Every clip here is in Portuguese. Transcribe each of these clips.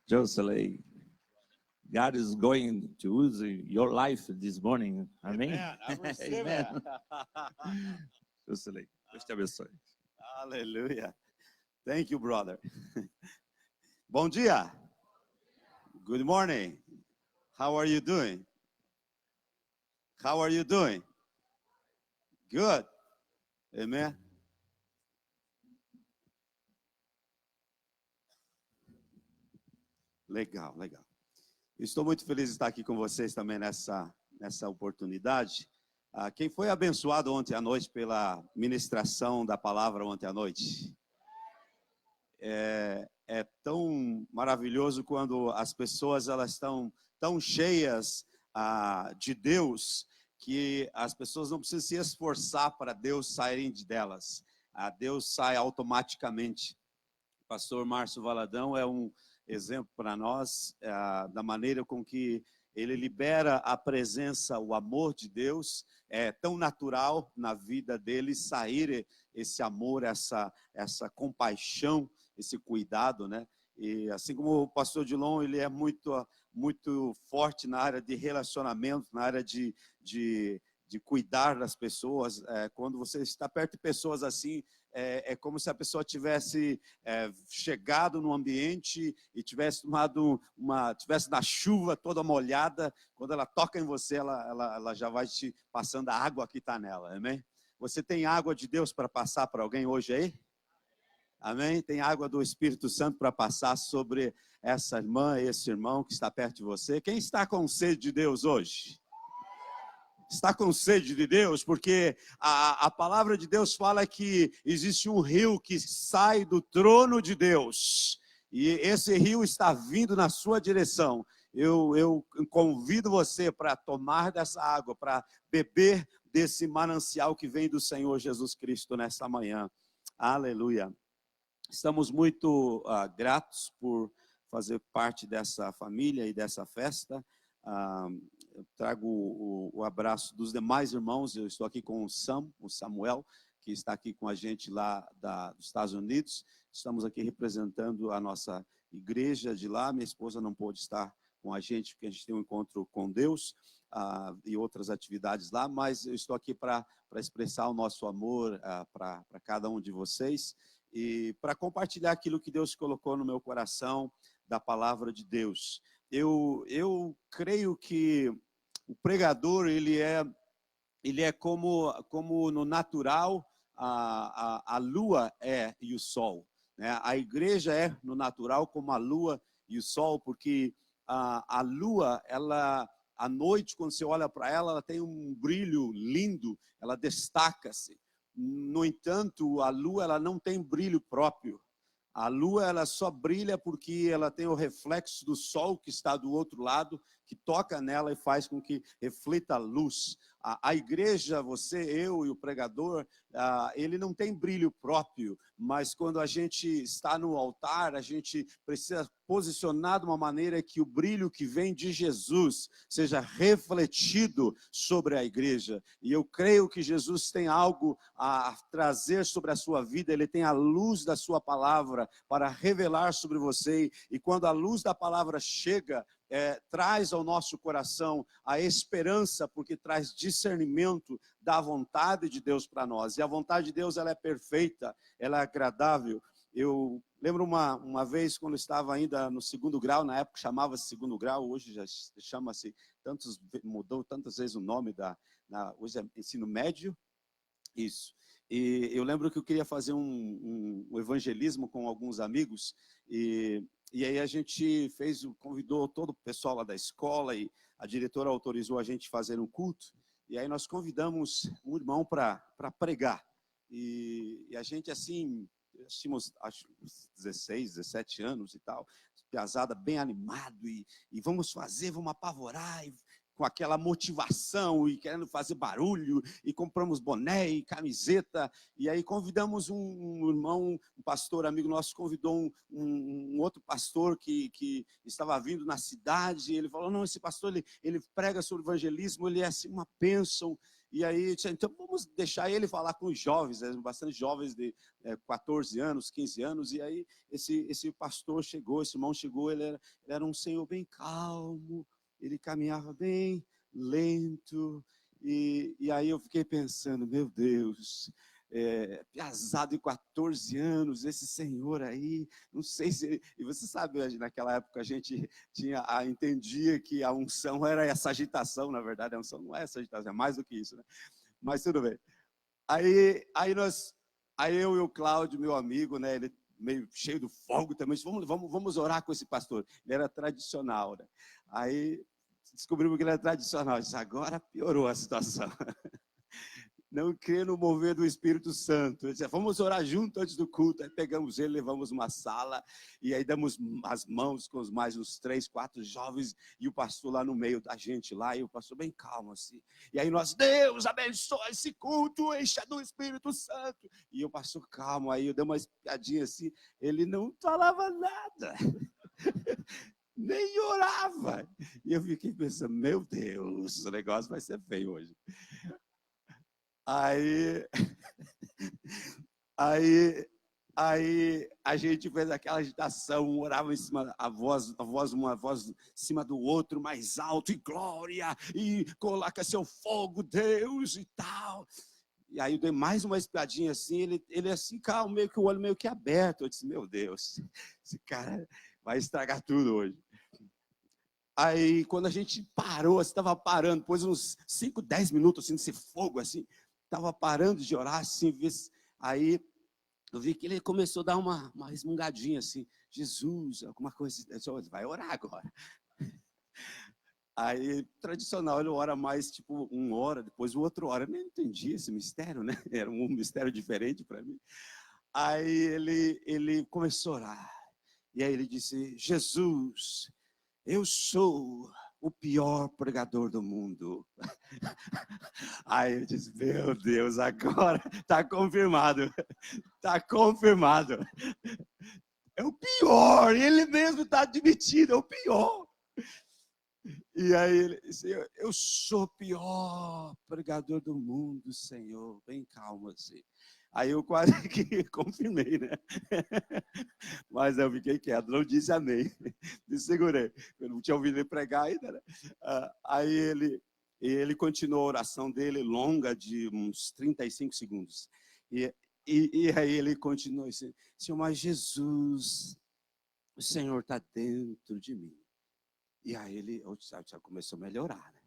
Jocelyn, God is going to use your life this morning. Amém? Amen. Jocelyn, Deus te abençoe. Hallelujah. Thank you, brother. Bom dia. Good morning. How are you doing? How are you doing? Good. Amen. Legal, legal. Estou muito feliz de estar aqui com vocês também nessa oportunidade. Quem foi abençoado ontem à noite pela ministração da palavra ontem à noite? É tão maravilhoso quando as pessoas elas estão tão cheias de Deus que as pessoas não precisam se esforçar para Deus saírem delas. Deus sai automaticamente. O pastor Márcio Valadão é um exemplo para nós da maneira com que ele libera a presença, o amor de Deus. É tão natural na vida dele sair esse amor, essa compaixão, esse cuidado, né? E assim como o pastor Dilon, ele é muito forte na área de relacionamento, na área de cuidar das pessoas. Quando você está perto de pessoas assim, é como se a pessoa tivesse chegado no ambiente e tivesse tivesse na chuva toda molhada. Quando ela toca em você, ela já vai te passando a água que está nela, amém? Você tem água de Deus para passar para alguém hoje aí? Amém? Tem água do Espírito Santo para passar sobre essa irmã, esse irmão que está perto de você. Quem está com sede de Deus hoje? Está com sede de Deus? Porque a palavra de Deus fala que existe um rio que sai do trono de Deus. E esse rio está vindo na sua direção. Eu convido você para tomar dessa água, para beber desse manancial que vem do Senhor Jesus Cristo nessa manhã. Aleluia. Estamos muito gratos por fazer parte dessa família e dessa festa. Eu trago o abraço dos demais irmãos. Eu estou aqui com o Samuel, que está aqui com a gente lá dos Estados Unidos. Estamos aqui representando a nossa igreja de lá. Minha esposa não pôde estar com a gente, porque a gente tem um encontro com Deus e outras atividades lá, mas eu estou aqui para expressar o nosso amor para cada um de vocês e para compartilhar aquilo que Deus colocou no meu coração da palavra de Deus. Eu creio que o pregador ele é como no natural a lua e o sol, né? A igreja é no natural como a lua e o sol, porque a lua, ela à noite, quando você olha para ela, ela tem um brilho lindo, ela destaca-se. No entanto, a lua ela não tem brilho próprio. A lua ela só brilha porque ela tem o reflexo do sol que está do outro lado, que toca nela e faz com que reflita a luz. A igreja, você, eu e o pregador, ele não tem brilho próprio, mas quando a gente está no altar, a gente precisa posicionar de uma maneira que o brilho que vem de Jesus seja refletido sobre a igreja. E eu creio que Jesus tem algo a trazer sobre a sua vida, ele tem a luz da sua palavra para revelar sobre você, e quando a luz da palavra chega, traz ao nosso coração a esperança, porque traz discernimento da vontade de Deus para nós, e a vontade de Deus ela é perfeita, ela é agradável. Eu lembro uma vez, quando eu estava ainda no segundo grau, na época chamava-se segundo grau, hoje já chama-se, mudou tantas vezes o nome, hoje é ensino médio, isso. E eu lembro que eu queria fazer um evangelismo com alguns amigos, e aí a gente convidou todo o pessoal lá da escola, e a diretora autorizou a gente fazer um culto, e aí nós convidamos um irmão para pregar. E a gente assim, tínhamos acho 16, 17 anos e tal, piazada bem animado, e vamos apavorar, com aquela motivação e querendo fazer barulho, e compramos boné e camiseta, e aí convidamos um irmão, um pastor amigo nosso, convidou um outro pastor que estava vindo na cidade, e ele falou, não, esse pastor, ele prega sobre evangelismo, ele é assim uma bênção, E aí, então vamos deixar ele falar com os jovens, bastante jovens de 14 anos, 15 anos. E aí esse pastor chegou, esse irmão chegou, ele era um senhor bem calmo, ele caminhava bem lento. E aí eu fiquei pensando, meu Deus, piazado de 14 anos, esse senhor aí, não sei se... E você sabe, naquela época a gente entendia que a unção era essa agitação, na verdade a unção não é essa agitação, é mais do que isso, né? Mas tudo bem. Aí eu e o Cláudio, meu amigo, né, ele meio cheio do fogo também, vamos orar com esse pastor. Ele era tradicional, né? Aí descobrimos que ele era tradicional, disse, agora piorou a situação. Não crê no mover do Espírito Santo. Ele disse, vamos orar junto antes do culto. Aí pegamos ele, levamos uma sala, e aí damos as mãos com mais uns 3, 4 jovens, e o pastor lá no meio da gente lá, e o pastor bem calmo assim. E aí nós, Deus abençoe esse culto, encha do Espírito Santo. E o pastor calmo, aí eu dei uma espiadinha assim, ele não falava nada. Nem orava. E eu fiquei pensando, meu Deus, o negócio vai ser feio hoje. Aí a gente fez aquela agitação, orava em cima, uma voz em cima do outro, mais alto, e glória, e coloca seu fogo, Deus, e tal. E aí eu dei mais uma espiadinha assim, ele assim, calmo, meio que o olho meio que aberto. Eu disse, meu Deus, esse cara vai estragar tudo hoje. Aí quando a gente parou, estava parando, depois uns 5, 10 minutos assim, desse fogo assim, estava parando de orar assim, aí eu vi que ele começou a dar uma resmungadinha assim, Jesus, alguma coisa, ele vai orar agora. Aí, tradicional, ele ora mais, tipo, 1 hora, depois o outro ora. Eu nem entendi esse mistério, né? Era um mistério diferente para mim. Aí ele começou a orar. E aí ele disse, Jesus, eu sou o pior pregador do mundo. Aí eu disse, meu Deus, agora está confirmado. Está confirmado. É o pior, ele mesmo está admitido, é o pior. E aí ele disse, eu sou o pior pregador do mundo, Senhor. Bem calmo assim. Aí eu quase que confirmei, né? Mas eu fiquei quieto, não disse amém. Me segurei. Eu não tinha ouvido ele pregar ainda, né? Aí ele continuou a oração dele, longa, de uns 35 segundos. E aí ele continuou assim, Senhor, mas Jesus, o Senhor está dentro de mim. E aí ele já começou a melhorar, né?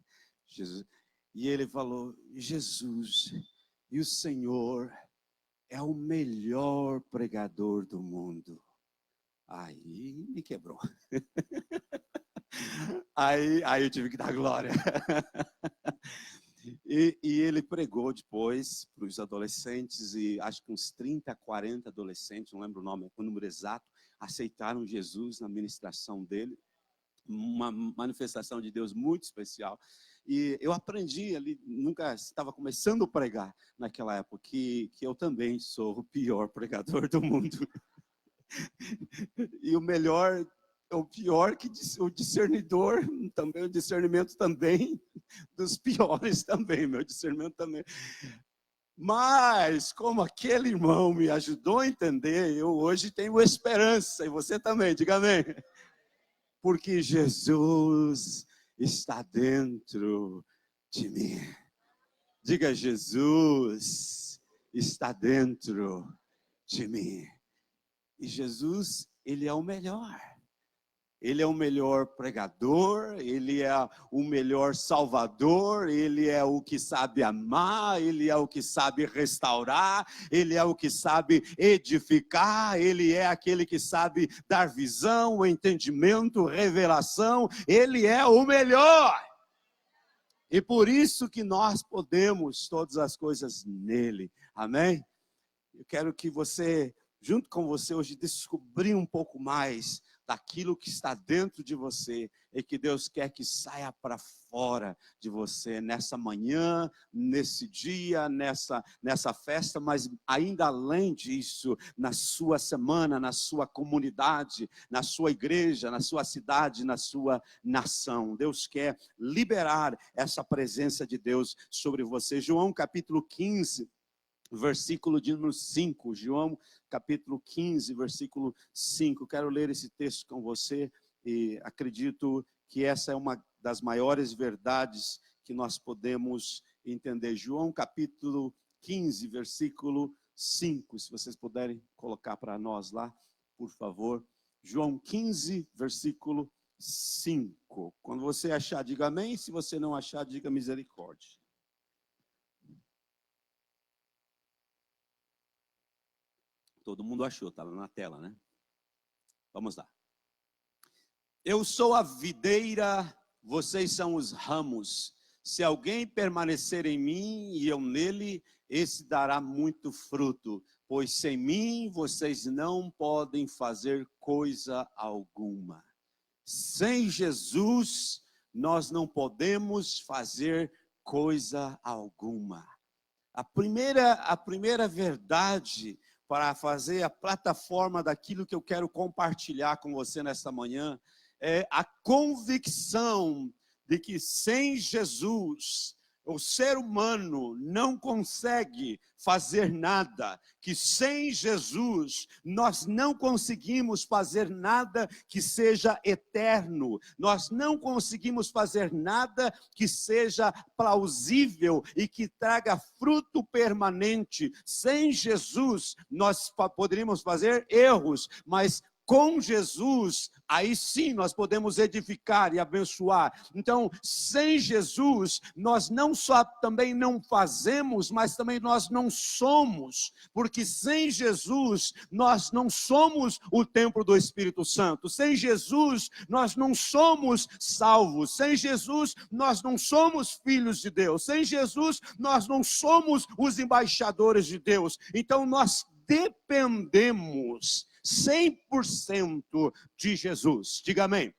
Jesus, e ele falou, Jesus, e o Senhor é o melhor pregador do mundo. Aí me quebrou. Aí eu tive que dar glória. E ele pregou depois para os adolescentes, e acho que uns 30, 40 adolescentes, não lembro o número exato, aceitaram Jesus na ministração dele. Uma manifestação de Deus muito especial. E eu aprendi ali, nunca estava começando a pregar naquela época, que eu também sou o pior pregador do mundo. E o pior que o discernidor, também o discernimento também, dos piores também, meu discernimento também. Mas, como aquele irmão me ajudou a entender, eu hoje tenho esperança, e você também, diga amém. Porque Jesus está dentro de mim. Diga, Jesus está dentro de mim. E Jesus, ele é o melhor. Ele é o melhor pregador, ele é o melhor salvador, ele é o que sabe amar, ele é o que sabe restaurar, ele é o que sabe edificar, ele é aquele que sabe dar visão, entendimento, revelação, ele é o melhor. E por isso que nós podemos todas as coisas nele, amém? Eu quero que você, junto com você hoje, descobrir um pouco mais daquilo que está dentro de você e que Deus quer que saia para fora de você nessa manhã, nesse dia, nessa festa, mas ainda além disso, na sua semana, na sua comunidade, na sua igreja, na sua cidade, na sua nação. Deus quer liberar essa presença de Deus sobre você. João capítulo 15, versículo de número 5, João capítulo 15, versículo 5, quero ler esse texto com você e acredito que essa é uma das maiores verdades que nós podemos entender. João capítulo 15, versículo 5, se vocês puderem colocar para nós lá, por favor. João 15, versículo 5, quando você achar, diga amém, se você não achar, diga misericórdia. Todo mundo achou, está lá na tela, né? Vamos lá. Eu sou a videira, vocês são os ramos. Se alguém permanecer em mim e eu nele, esse dará muito fruto. Pois sem mim vocês não podem fazer coisa alguma. Sem Jesus nós não podemos fazer coisa alguma. A primeira verdade para fazer a plataforma daquilo que eu quero compartilhar com você nesta manhã, é a convicção de que sem Jesus, o ser humano não consegue fazer nada, que sem Jesus nós não conseguimos fazer nada que seja eterno, nós não conseguimos fazer nada que seja plausível e que traga fruto permanente. Sem Jesus nós poderíamos fazer erros, mas com Jesus, aí sim nós podemos edificar e abençoar. Então, sem Jesus, nós não só também não fazemos, mas também nós não somos. Porque sem Jesus, nós não somos o templo do Espírito Santo. Sem Jesus, nós não somos salvos. Sem Jesus, nós não somos filhos de Deus. Sem Jesus, nós não somos os embaixadores de Deus. Então, nós dependemos 100% de Jesus. Diga amém.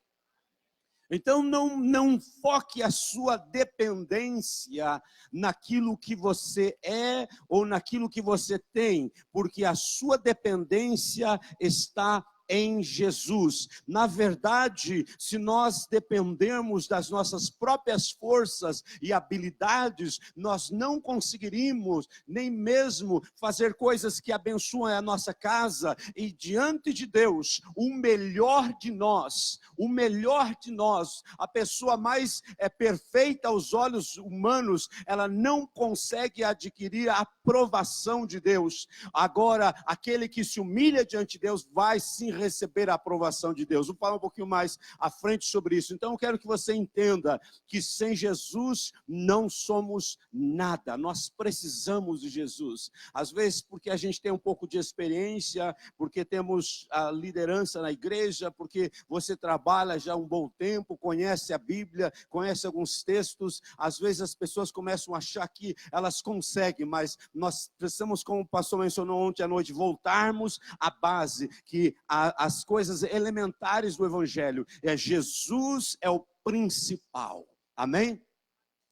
Então não foque a sua dependência naquilo que você é ou naquilo que você tem, porque a sua dependência está em Jesus. Na verdade, se nós dependermos das nossas próprias forças e habilidades, nós não conseguiríamos nem mesmo fazer coisas que abençoam a nossa casa. E diante de Deus, o melhor de nós, a pessoa mais perfeita aos olhos humanos, ela não consegue adquirir a aprovação de Deus. Agora, aquele que se humilha diante de Deus vai sim receber a aprovação de Deus. Vou falar um pouquinho mais à frente sobre isso. Então eu quero que você entenda que sem Jesus não somos nada. Nós precisamos de Jesus. Às vezes porque a gente tem um pouco de experiência, porque temos a liderança na igreja, porque você trabalha já um bom tempo, conhece a Bíblia, conhece alguns textos. Às vezes as pessoas começam a achar que elas conseguem, mas nós precisamos, como o pastor mencionou ontem à noite, voltarmos à base, que as coisas elementares do Evangelho, Jesus é o principal, amém?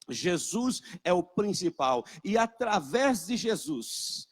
Jesus é o principal, e através de Jesus,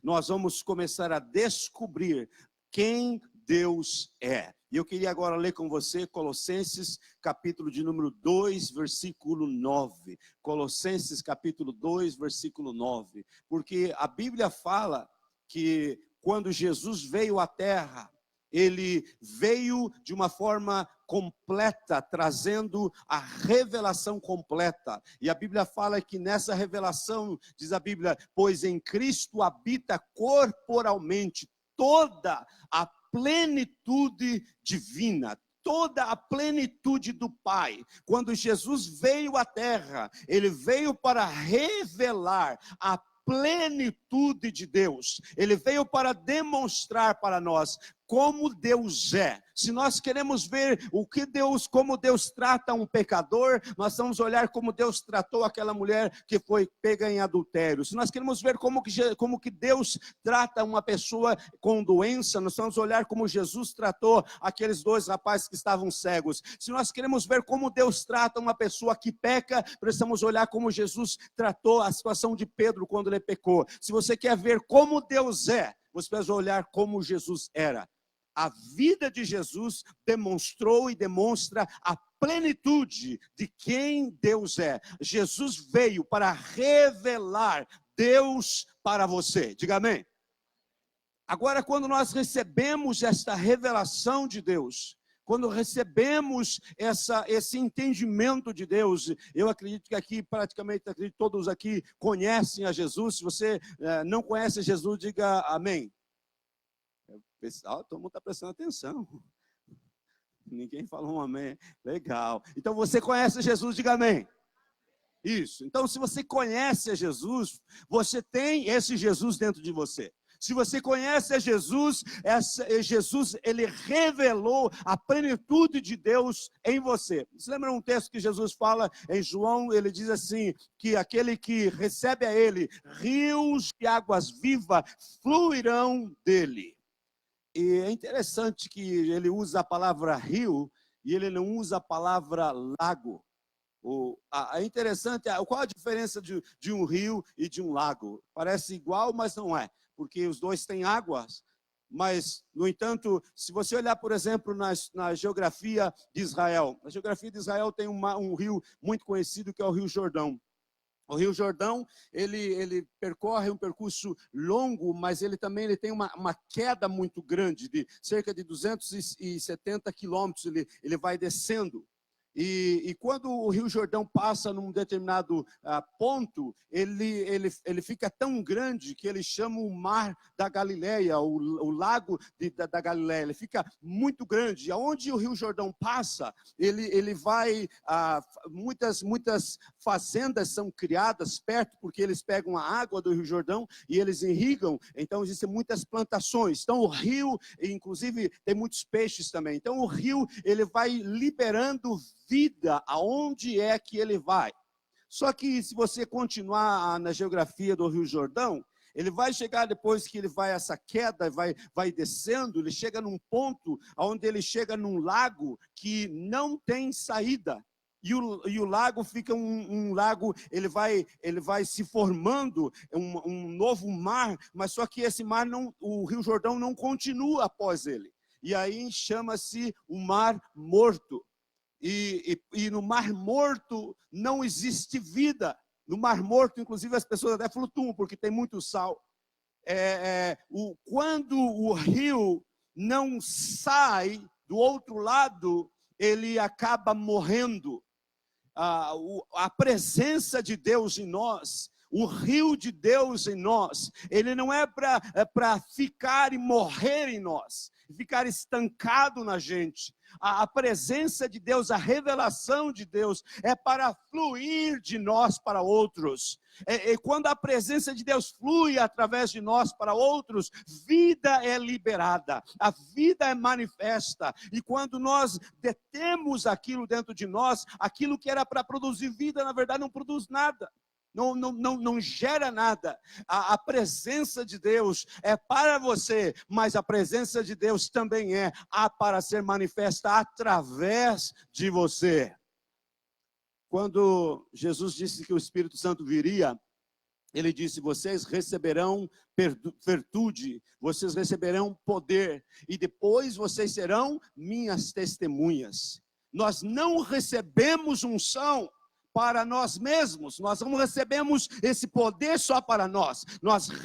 nós vamos começar a descobrir quem Deus é. E eu queria agora ler com você Colossenses capítulo de número 2, versículo 9. Colossenses capítulo 2, versículo 9. Porque a Bíblia fala que quando Jesus veio à terra, ele veio de uma forma completa, trazendo a revelação completa. E a Bíblia fala que nessa revelação, diz a Bíblia, pois em Cristo habita corporalmente toda a plenitude divina, toda a plenitude do Pai. Quando Jesus veio à terra, ele veio para revelar a plenitude de Deus. Ele veio para demonstrar para nós como Deus é, se nós queremos ver como Deus trata um pecador, nós vamos olhar como Deus tratou aquela mulher que foi pega em adultério. Se nós queremos ver como que Deus trata uma pessoa com doença, nós vamos olhar como Jesus tratou aqueles dois rapazes que estavam cegos. Se nós queremos ver como Deus trata uma pessoa que peca, precisamos olhar como Jesus tratou a situação de Pedro quando ele pecou. Se você quer ver como Deus é, você precisa olhar como Jesus era. A vida de Jesus demonstrou e demonstra a plenitude de quem Deus é. Jesus veio para revelar Deus para você. Diga amém. Agora, quando nós recebemos esta revelação de Deus, quando recebemos esse entendimento de Deus, eu acredito que aqui, praticamente, acredito que todos aqui conhecem a Jesus. Se você não conhece Jesus, diga amém. Pessoal, todo mundo está prestando atenção. Ninguém falou um amém. Legal. Então você conhece Jesus, diga amém. Isso. Então, se você conhece a Jesus, você tem esse Jesus dentro de você. Se você conhece a Jesus, Jesus, ele revelou a plenitude de Deus em você. Você lembra um texto que Jesus fala em João? Ele diz assim, que aquele que recebe a ele, rios de águas vivas fluirão dele. E é interessante que ele usa a palavra rio e ele não usa a palavra lago. É interessante, qual a diferença de um rio e de um lago? Parece igual, mas não é, porque os dois têm águas. Mas, no entanto, se você olhar, por exemplo, na geografia de Israel, na geografia de Israel tem um rio muito conhecido que é o Rio Jordão. O Rio Jordão, ele percorre um percurso longo, mas ele também tem uma queda muito grande, de cerca de 270 quilômetros, ele vai descendo. E quando o Rio Jordão passa num determinado ponto, ele fica tão grande que ele chama o Mar da Galileia, o Lago da Galileia. Ele fica muito grande. E aonde o Rio Jordão passa, ele vai... muitas fazendas são criadas perto, porque eles pegam a água do Rio Jordão e eles irrigam. Então, existem muitas plantações. Então, o rio, inclusive, tem muitos peixes também. Então, o rio, ele vai liberando vida aonde é que ele vai. Só que se você continuar na geografia do Rio Jordão, ele vai chegar, depois que ele vai essa queda, vai descendo, ele chega num ponto onde ele chega num lago que não tem saída. E o lago fica um lago, ele vai se formando um novo mar, mas só que esse mar, o Rio Jordão não continua após ele. E aí chama-se o Mar Morto. E no Mar Morto não existe vida. No Mar Morto, inclusive, as pessoas até flutuam, porque tem muito sal. Quando o rio não sai do outro lado, ele acaba morrendo. A presença de Deus em nós, o rio de Deus em nós, ele não é para ficar e morrer em nós, ficar estancado na gente. A presença de Deus, a revelação de Deus é para fluir de nós para outros. E quando a presença de Deus flui através de nós para outros, vida é liberada, a vida é manifesta. E quando nós detemos aquilo dentro de nós, aquilo que era para produzir vida, na verdade não produz nada. Não gera nada. A presença de Deus é para você, mas a presença de Deus também há para ser manifesta através de você. Quando Jesus disse que o Espírito Santo viria, ele disse, vocês receberão virtude, vocês receberão poder, e depois vocês serão minhas testemunhas. Nós não recebemos unção para nós mesmos, nós não recebemos esse poder só para nós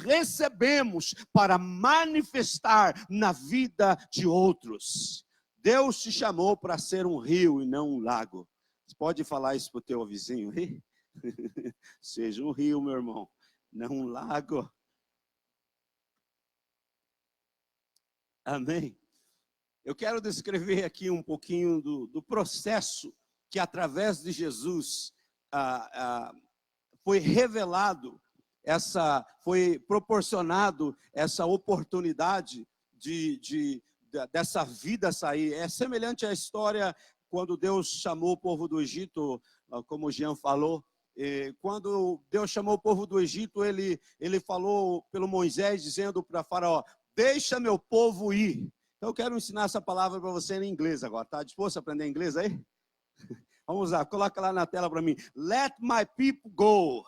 recebemos para manifestar na vida de outros. Deus te chamou para ser um rio e não um lago. Você pode falar isso para o teu vizinho aí? Seja um rio, meu irmão, não um lago. Amém? Eu quero descrever aqui um pouquinho do processo que através de Jesus foi revelado, foi proporcionado essa oportunidade dessa vida sair. É semelhante à história quando Deus chamou o povo do Egito, como o Jean falou. Quando Deus chamou o povo do Egito, ele falou pelo Moisés, dizendo para Faraó: deixa meu povo ir. Então eu quero ensinar essa palavra para você em inglês agora. Está disposto a aprender inglês aí? Vamos lá, coloca lá na tela para mim. Let my people go.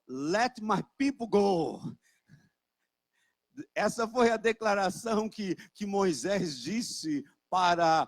Let my people go. Essa foi a declaração que Moisés disse para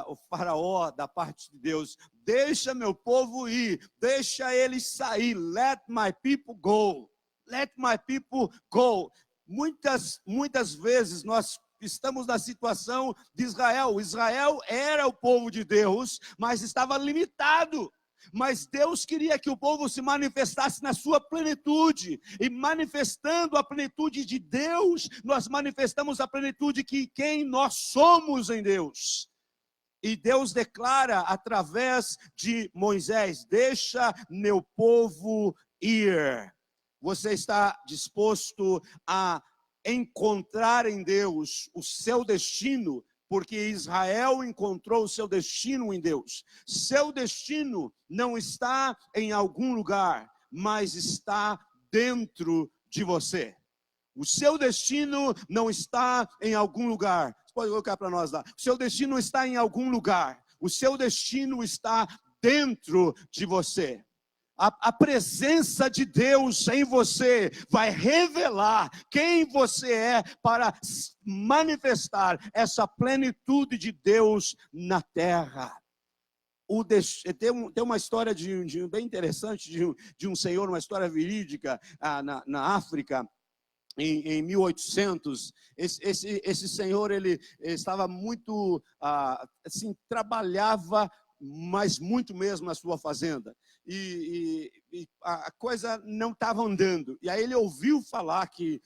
o faraó da parte de Deus: deixa meu povo ir, deixa eles sair. Let my people go. Let my people go. Muitas vezes nós estamos na situação de Israel. Israel era o povo de Deus, mas estava limitado. Mas Deus queria que o povo se manifestasse na sua plenitude. E manifestando a plenitude de Deus, nós manifestamos a plenitude que quem nós somos em Deus. E Deus declara através de Moisés: deixa meu povo ir. Você está disposto a encontrar em Deus o seu destino? Porque Israel encontrou o seu destino em Deus. Seu destino não está em algum lugar, mas está dentro de você. O seu destino não está em algum lugar. Você pode colocar para nós lá. O seu destino está em algum lugar. O seu destino está dentro de você. A presença de Deus em você vai revelar quem você é para manifestar essa plenitude de Deus na terra. Tem uma história bem interessante de um senhor, uma história verídica na África. Em 1800, esse senhor ele estava muito, assim, trabalhava, mas muito mesmo na sua fazenda. E a coisa não estava andando. E aí ele ouviu falar que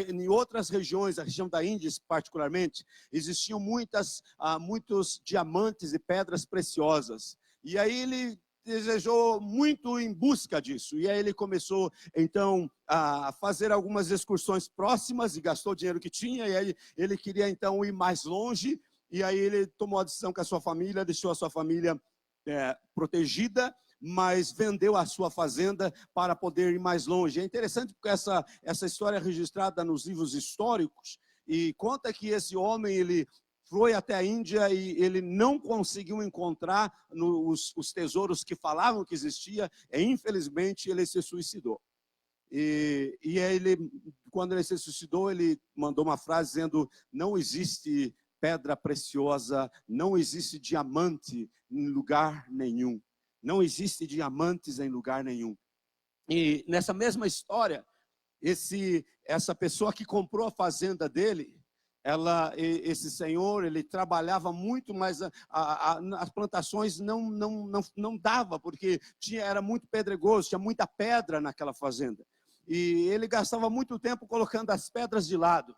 em outras regiões, a região da Índia particularmente, existiam muitos diamantes e pedras preciosas. E aí ele desejou muito em busca disso. E aí ele começou, então, a fazer algumas excursões próximas e gastou o dinheiro que tinha. E aí ele queria, então, ir mais longe. E aí ele tomou a decisão com a sua família, deixou a sua família protegida, mas vendeu a sua fazenda para poder ir mais longe. É interessante porque essa história é registrada nos livros históricos e conta que esse homem, ele foi até a Índia e ele não conseguiu encontrar os tesouros que falavam que existia, e infelizmente ele se suicidou. E ele, quando ele se suicidou, ele mandou uma frase dizendo: não existe pedra preciosa, não existe diamante em lugar nenhum. Não existe diamantes em lugar nenhum. E nessa mesma história, essa pessoa que comprou a fazenda dele, esse senhor, ele trabalhava muito, mas as plantações não dava, porque era muito pedregoso, tinha muita pedra naquela fazenda. E ele gastava muito tempo colocando as pedras de lado.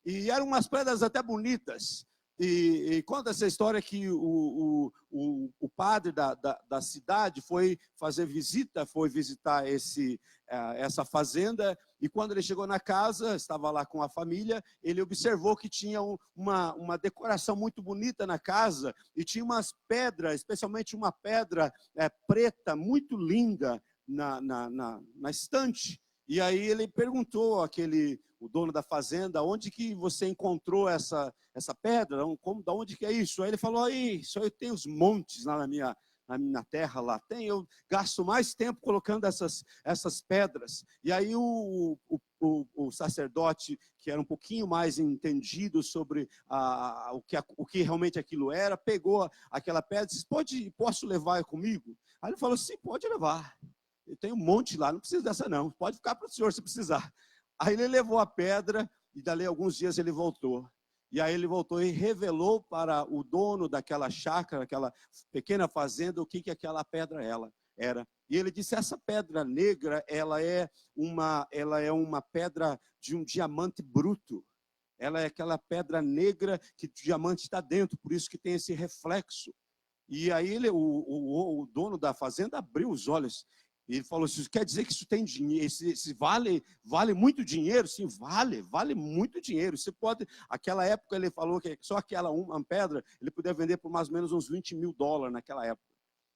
E eram umas pedras até bonitas. E conta essa história que o padre da cidade foi fazer visita, foi visitar essa fazenda, e quando ele chegou na casa, estava lá com a família, ele observou que tinha uma decoração muito bonita na casa, e tinha umas pedras, especialmente uma pedra preta, muito linda, na estante. E aí ele perguntou o dono da fazenda: onde que você encontrou essa pedra? Da onde que é isso? Aí ele falou: isso aí tem os montes lá na minha terra lá. Eu gasto mais tempo colocando essas pedras. E aí o sacerdote, que era um pouquinho mais entendido sobre o que realmente aquilo era, pegou aquela pedra e disse: posso levar comigo? Aí ele falou: sim, pode levar. Eu tenho um monte lá, não precisa dessa não, pode ficar para o senhor se precisar. Aí ele levou a pedra e dali a alguns dias ele voltou. E aí ele voltou e revelou para o dono daquela chácara, aquela pequena fazenda, o que aquela pedra era. E ele disse: essa pedra negra, ela é uma pedra de um diamante bruto. Ela é aquela pedra negra que o diamante está dentro, por isso que tem esse reflexo. E aí o dono da fazenda abriu os olhos. E ele falou: isso quer dizer que isso tem dinheiro, esse vale muito dinheiro? Sim, vale muito dinheiro. Você pode, aquela época ele falou que só aquela uma pedra, ele podia vender por mais ou menos uns $20.000 naquela época.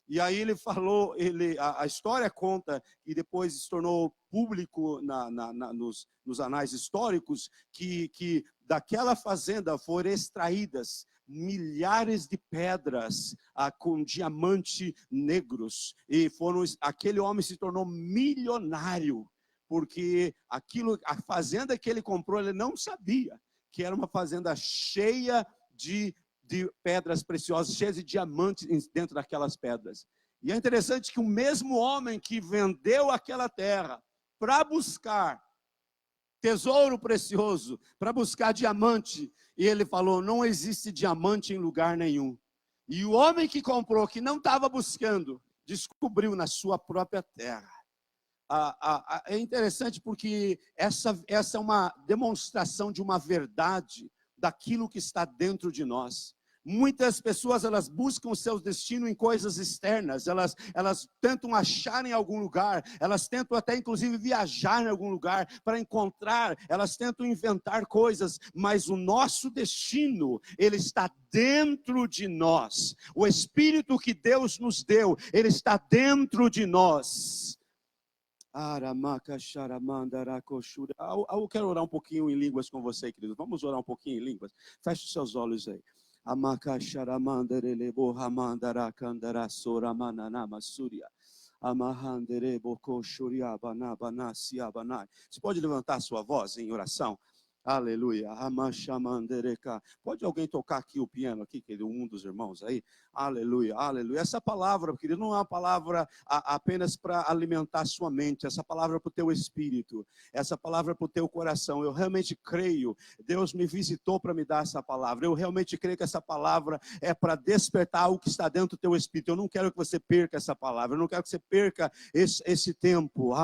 E aí ele falou, a história conta, e depois se tornou público nos anais históricos, que daquela fazenda foram extraídas milhares de pedras com diamante negros, e aquele homem se tornou milionário, porque a fazenda que ele comprou, ele não sabia que era uma fazenda cheia de pedras preciosas, cheias de diamantes dentro daquelas pedras. E é interessante que o mesmo homem que vendeu aquela terra para buscar tesouro precioso, para buscar diamante, e ele falou: não existe diamante em lugar nenhum. E o homem que comprou, que não estava buscando, descobriu na sua própria terra. É interessante porque essa é uma demonstração de uma verdade daquilo que está dentro de nós. Muitas pessoas, elas buscam o seu destino em coisas externas, elas tentam achar em algum lugar, elas tentam até inclusive viajar em algum lugar para encontrar, elas tentam inventar coisas, mas o nosso destino, ele está dentro de nós. O Espírito que Deus nos deu, ele está dentro de nós. Eu quero orar um pouquinho em línguas com você, querido. Vamos orar um pouquinho em línguas. Feche os seus olhos aí. Você pode levantar sua voz em oração? Aleluia. Pode alguém tocar aqui o piano aqui, querido, um dos irmãos aí? Aleluia, aleluia. Essa palavra, querido, não é uma palavra apenas para alimentar sua mente. Essa palavra é para o teu espírito. Essa palavra é para o teu coração. Eu realmente creio. Deus me visitou para me dar essa palavra. Eu realmente creio que essa palavra é para despertar algo que está dentro do teu espírito. Eu não quero que você perca essa palavra. Eu não quero que você perca esse tempo.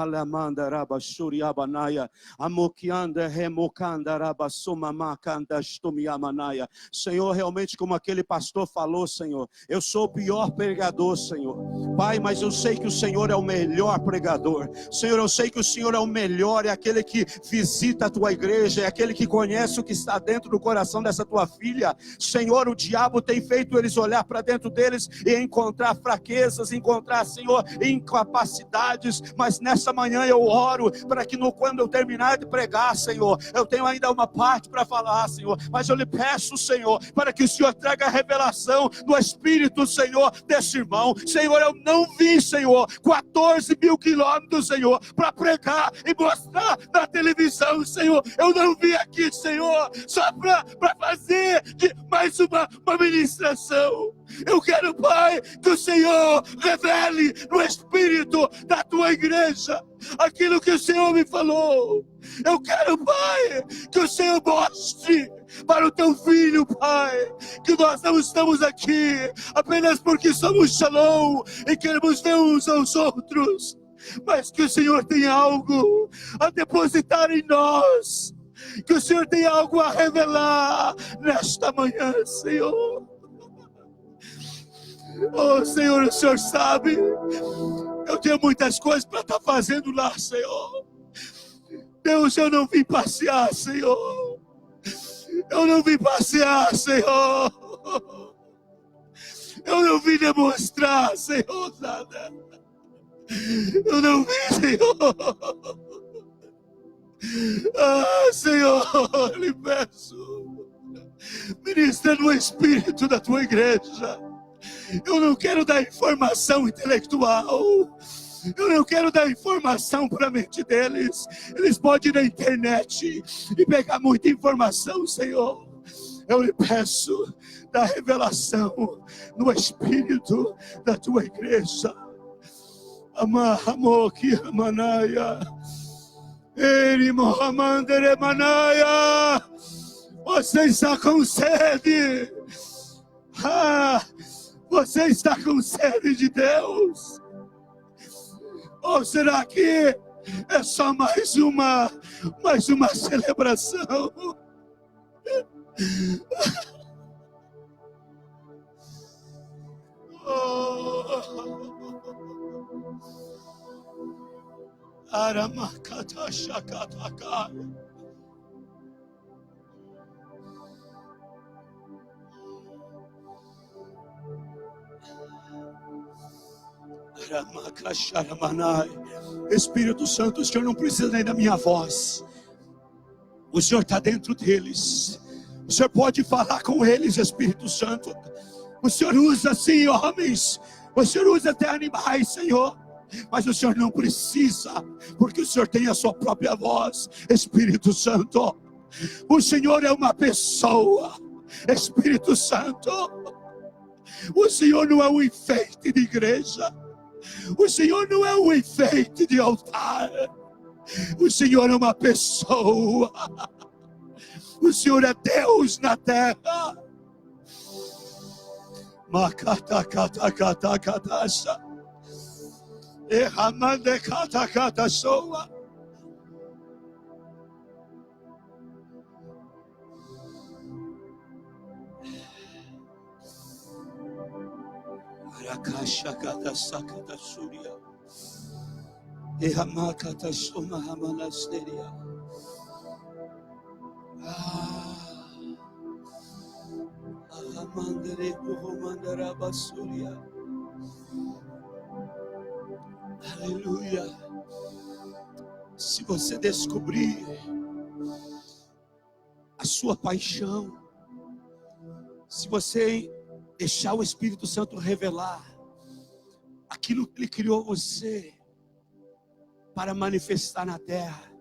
Senhor, realmente como aquele pastor falou, Senhor, eu sou o pior pregador, Senhor. Pai, mas eu sei que o Senhor é o melhor pregador. Senhor, eu sei que o Senhor é o melhor, é aquele que visita a tua igreja, é aquele que conhece o que está dentro do coração dessa tua filha. Senhor, o diabo tem feito eles olhar para dentro deles e encontrar fraquezas, encontrar, Senhor, incapacidades, mas nessa manhã eu oro para que quando eu terminar de pregar, Senhor, eu tenho ainda uma parte para falar, Senhor, mas eu lhe peço, Senhor, para que o Senhor traga a revelação do Espírito, Senhor, desse irmão. Senhor, eu não vim, Senhor, 14.000 quilômetros, Senhor, para pregar e mostrar na televisão, Senhor. Eu não vim aqui, Senhor, só para fazer mais uma ministração. Eu quero, Pai, que o Senhor revele no Espírito da tua igreja aquilo que o Senhor me falou. Eu quero, Pai, que o Senhor mostre para o teu filho, Pai, que nós não estamos aqui apenas porque somos Shalom e queremos ver uns aos outros, mas que o Senhor tem algo a depositar em nós, que o Senhor tem algo a revelar nesta manhã, Senhor. Oh, Senhor, o Senhor sabe, eu tenho muitas coisas para estar fazendo lá, Senhor. Deus, eu não vim passear, Senhor. Eu não vim passear, Senhor. Eu não vim demonstrar, Senhor, nada. Eu não vim, Senhor. Senhor, lhe peço, ministra no Espírito da tua igreja. Eu não quero dar informação intelectual. Eu não quero dar informação para a mente deles. Eles podem ir na internet e pegar muita informação, Senhor. Eu lhe peço da revelação no Espírito da tua igreja. Amahamoki Amanaya. Eri Mohamandere Manaya. Você está com sede. Você está com sede de Deus? Ou será que é só mais uma celebração? Aramakata shakataka. Aramakasharamanai. Espírito Santo, o Senhor não precisa nem da minha voz. O Senhor está dentro deles. O Senhor pode falar com eles, Espírito Santo. O Senhor usa sim homens. O Senhor usa até animais, Senhor. Mas o Senhor não precisa, porque o Senhor tem a sua própria voz, Espírito Santo. O Senhor é uma pessoa, Espírito Santo. O Senhor não é um enfeite de igreja. O Senhor não é um enfeite de altar. O Senhor é uma pessoa. O Senhor é Deus na terra. Makatakatakatakatasha. Ehamandekatakatashoa. Arakashakatasakatasuria. Ehamakatashoma hamanasteria. Ahamandere kuhomandara basuria. Aleluia. Se você descobrir a sua paixão, se você deixar o Espírito Santo revelar aquilo que Ele criou você para manifestar na terra,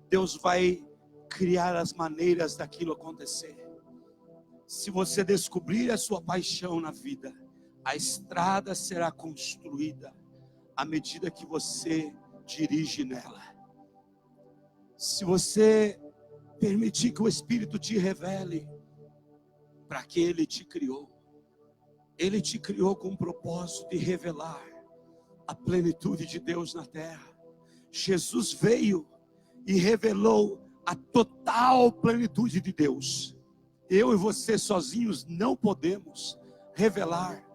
Deus vai criar as maneiras daquilo acontecer. Se você descobrir a sua paixão na vida, a estrada será construída à medida que você dirige nela. Se você permitir que o Espírito te revele para que Ele te criou. Ele te criou com o propósito de revelar a plenitude de Deus na terra. Jesus veio e revelou a total plenitude de Deus. Eu e você sozinhos não podemos revelar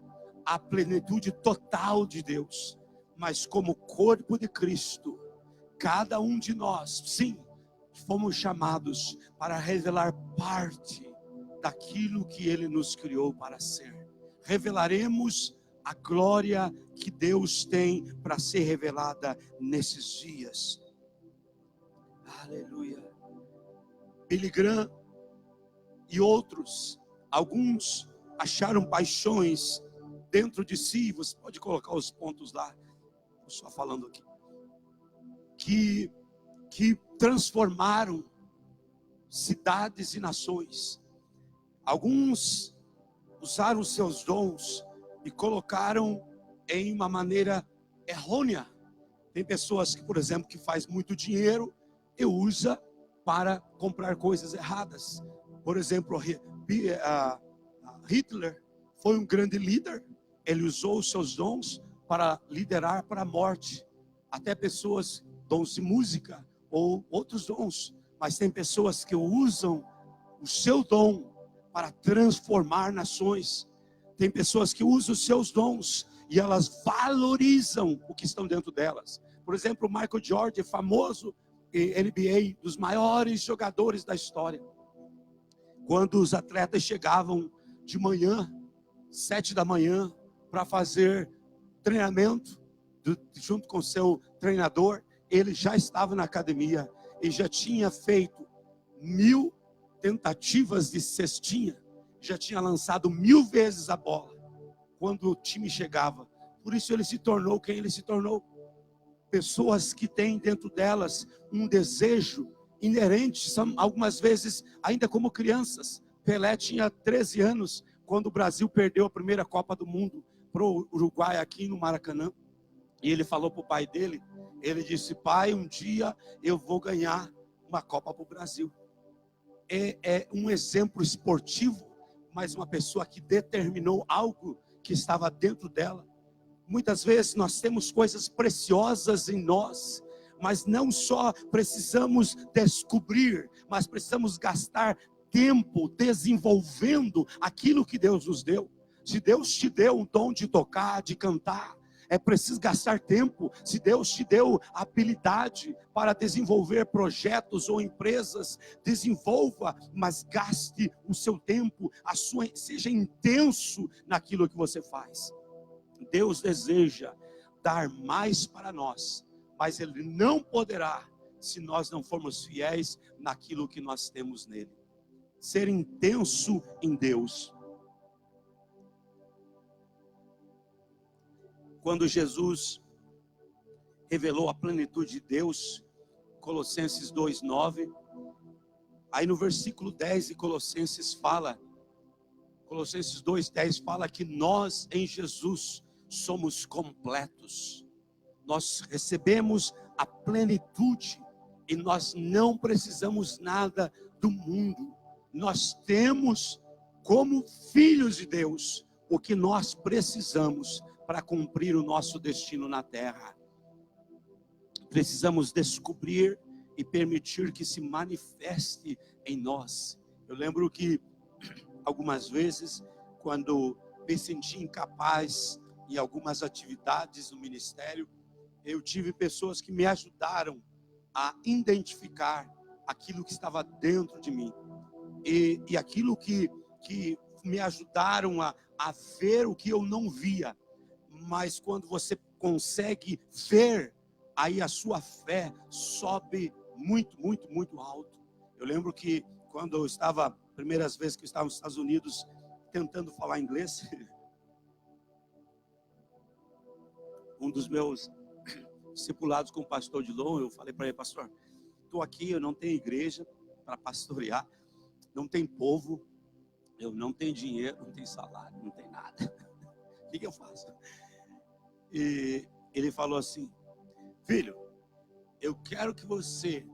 a plenitude total de Deus. Mas como corpo de Cristo, cada um de nós, sim, fomos chamados para revelar parte daquilo que Ele nos criou para ser. Revelaremos a glória que Deus tem para ser revelada nesses dias. Aleluia. Billy Graham e outros, alguns acharam paixões dentro de si. Você pode colocar os pontos lá, estou só falando aqui, que transformaram cidades e nações. Alguns usaram os seus dons e colocaram em uma maneira errônea. Tem pessoas que, por exemplo, que faz muito dinheiro e usa para comprar coisas erradas. Por exemplo, Hitler foi um grande líder. Ele usou os seus dons para liderar para a morte. Até pessoas, dons de música ou outros dons. Mas tem pessoas que usam o seu dom para transformar nações. Tem pessoas que usam os seus dons e elas valorizam o que estão dentro delas. Por exemplo, o Michael Jordan, famoso NBA, dos maiores jogadores da história. Quando os atletas chegavam de manhã, 7 da manhã, para fazer treinamento, junto com seu treinador, ele já estava na academia e já tinha feito 1000 tentativas de cestinha, já tinha lançado 1000 vezes a bola quando o time chegava. Por isso ele se tornou quem ele se tornou. Pessoas que têm dentro delas um desejo inerente, são algumas vezes ainda como crianças. Pelé tinha 13 anos quando o Brasil perdeu a primeira Copa do Mundo para o Uruguai aqui no Maracanã. E ele falou para o pai dele, ele disse: pai, um dia eu vou ganhar uma Copa para o Brasil. É um exemplo esportivo, mas uma pessoa que determinou algo que estava dentro dela. Muitas vezes nós temos coisas preciosas em nós, mas não só precisamos descobrir, mas precisamos gastar tempo desenvolvendo aquilo que Deus nos deu. Se Deus te deu um dom de tocar, de cantar, É preciso gastar tempo. Se Deus te deu habilidade para desenvolver projetos ou empresas, desenvolva, mas gaste o seu tempo, seja intenso naquilo que você faz. Deus deseja dar mais para nós, mas Ele não poderá se nós não formos fiéis naquilo que nós temos nele. Ser intenso em Deus. Quando Jesus revelou a plenitude de Deus, Colossenses 2:9, aí no versículo 10 de Colossenses 2:10 fala que nós em Jesus somos completos. Nós recebemos a plenitude e nós não precisamos nada do mundo. Nós temos como filhos de Deus o que nós precisamos para cumprir o nosso destino na terra. Precisamos descobrir e permitir que se manifeste em nós. Eu lembro que algumas vezes, quando me senti incapaz em algumas atividades do ministério, eu tive pessoas que me ajudaram a identificar aquilo que estava dentro de mim. E aquilo que me ajudaram a ver o que eu não via. Mas quando você consegue ver, aí a sua fé sobe muito, muito, muito alto. Eu lembro que quando eu estava, primeiras vezes que eu estava nos Estados Unidos, tentando falar inglês, um dos meus discipulados com o pastor Dilon, eu falei para ele: pastor, estou aqui, eu não tenho igreja para pastorear, não tem povo, eu não tenho dinheiro, não tenho salário, não tenho nada. O que eu faço? E ele falou assim: filho, eu quero que você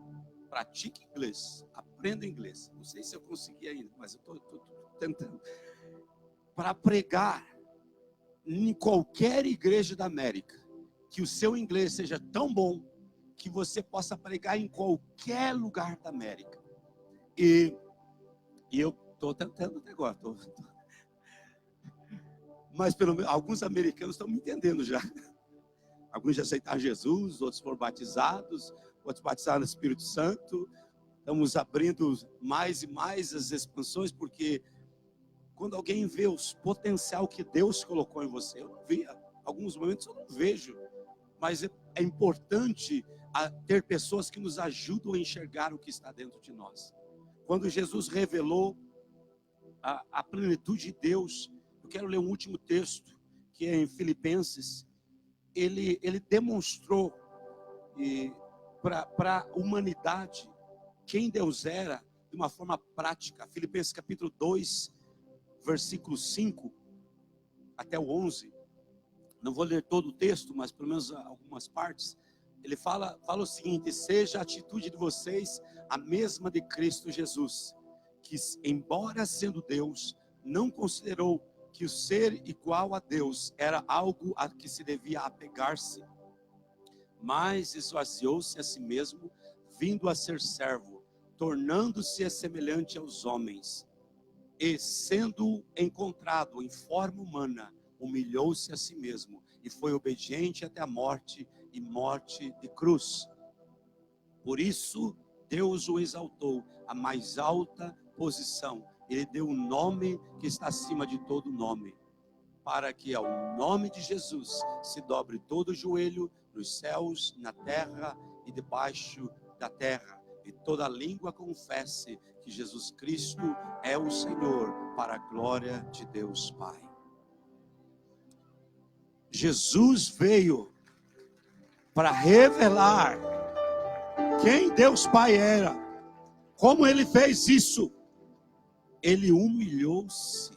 pratique inglês, aprenda inglês. Não sei se eu consegui ainda, mas eu estou tentando. Para pregar em qualquer igreja da América, que o seu inglês seja tão bom que você possa pregar em qualquer lugar da América. E eu estou tentando até agora. Mas alguns americanos estão me entendendo já. Alguns já aceitaram Jesus, outros foram batizados, outros batizaram no Espírito Santo. Estamos abrindo mais e mais as expansões, porque quando alguém vê o potencial que Deus colocou em você, eu não via, alguns momentos eu não vejo, mas é importante ter pessoas que nos ajudam a enxergar o que está dentro de nós. Quando Jesus revelou a plenitude de Deus, eu quero ler um último texto, que é em Filipenses. Ele demonstrou para a humanidade quem Deus era de uma forma prática. Filipenses capítulo 2, versículo 5 até o 11. Não vou ler todo o texto, mas pelo menos algumas partes. Ele fala o seguinte: seja a atitude de vocês a mesma de Cristo Jesus, que embora sendo Deus, não considerou que o ser igual a Deus era algo a que se devia apegar-se, mas esvaziou-se a si mesmo, vindo a ser servo, tornando-se semelhante aos homens, e sendo encontrado em forma humana, humilhou-se a si mesmo, e foi obediente até a morte, e morte de cruz. Por isso Deus o exaltou à mais alta posição. Ele deu um nome que está acima de todo nome, para que ao nome de Jesus se dobre todo o joelho nos céus, na terra e debaixo da terra, e toda língua confesse que Jesus Cristo é o Senhor, para a glória de Deus Pai. Jesus veio para revelar quem Deus Pai era. Como Ele fez isso? Ele humilhou-se,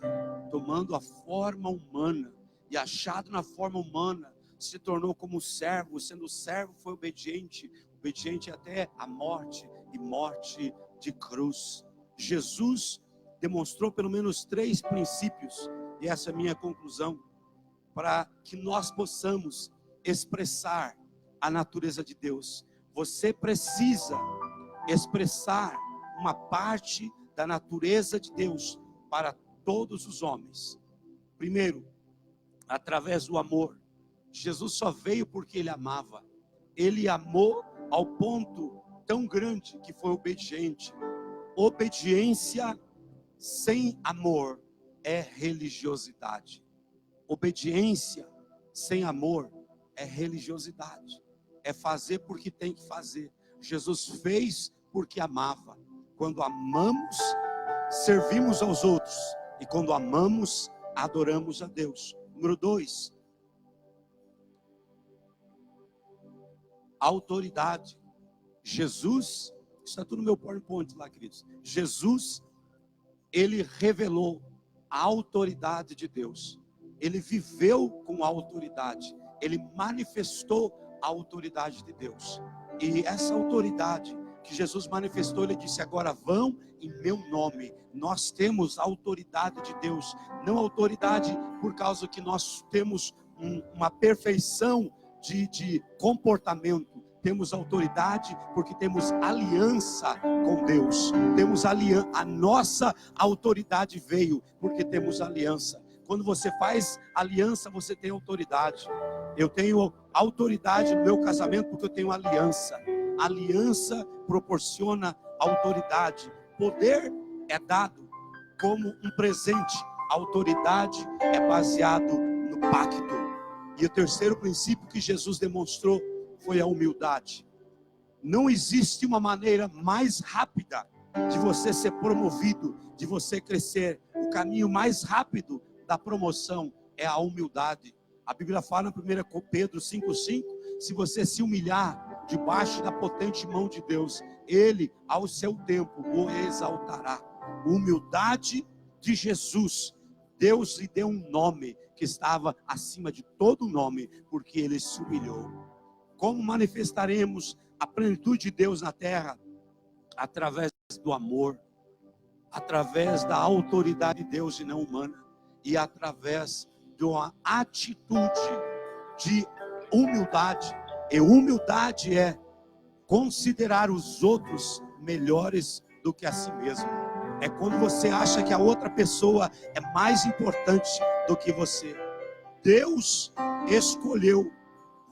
tomando a forma humana, e achado na forma humana, se tornou como servo. Sendo servo, foi obediente até a morte, e morte de cruz. Jesus demonstrou pelo menos 3 princípios, e essa é a minha conclusão, para que nós possamos expressar a natureza de Deus. Você precisa expressar uma parte da natureza de Deus para todos os homens. Primeiro, através do amor. Jesus só veio porque ele amava. Ele amou ao ponto tão grande que foi obediente. Obediência sem amor é religiosidade. Obediência sem amor é religiosidade. É fazer porque tem que fazer. Jesus fez porque amava. Quando amamos, servimos aos outros. E quando amamos, adoramos a Deus. Número 2. Autoridade. Jesus, está tudo no meu PowerPoint lá, queridos. Jesus, ele revelou a autoridade de Deus. Ele viveu com a autoridade. Ele manifestou a autoridade de Deus. E essa autoridade que Jesus manifestou, ele disse: agora vão em meu nome. Nós temos a autoridade de Deus. Não autoridade por causa que nós temos uma perfeição de comportamento. Temos autoridade porque temos aliança com Deus. Temos aliança. A nossa autoridade veio porque temos aliança. Quando você faz aliança, você tem autoridade. Eu tenho autoridade no meu casamento porque eu tenho aliança. Aliança proporciona autoridade. Poder é dado como um presente. Autoridade é baseado no pacto. E o terceiro princípio que Jesus demonstrou foi a humildade. Não existe uma maneira mais rápida de você ser promovido, de você crescer. O caminho mais rápido da promoção é a humildade. A Bíblia fala em 1 Pedro 5,5, se você se humilhar debaixo da potente mão de Deus, Ele, ao seu tempo, o exaltará. Humildade de Jesus. Deus lhe deu um nome que estava acima de todo nome, porque Ele se humilhou. Como manifestaremos a plenitude de Deus na terra? Através do amor, através da autoridade de Deus e não humana, e através de uma atitude de humildade. E humildade é considerar os outros melhores do que a si mesmo. É quando você acha que a outra pessoa é mais importante do que você. Deus escolheu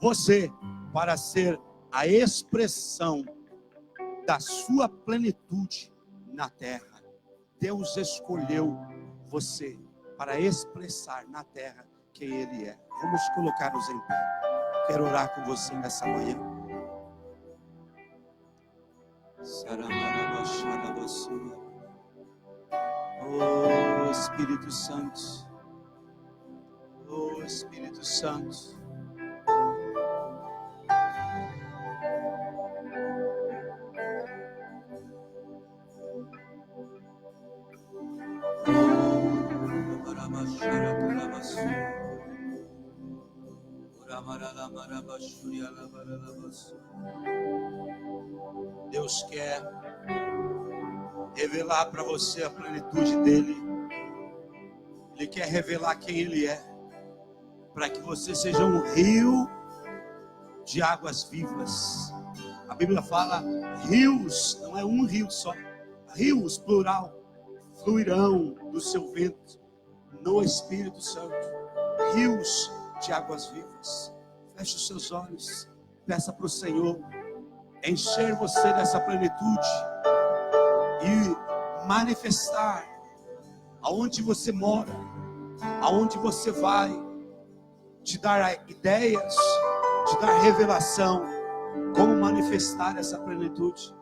você para ser a expressão da sua plenitude na terra. Deus escolheu você para expressar na terra quem Ele é. Vamos colocar-nos em pé. Quero orar com você nessa manhã. Oh Espírito Santo, oh Espírito Santo. Deus quer revelar para você a plenitude dele. Ele quer revelar quem Ele é, para que você seja um rio de águas vivas. A Bíblia fala rios, não é um rio só, rios plural, fluirão do seu vento no Espírito Santo, rios de águas vivas. Feche os seus olhos, peça para o Senhor encher você dessa plenitude e manifestar aonde você mora, aonde você vai, te dar ideias, te dar revelação, como manifestar essa plenitude.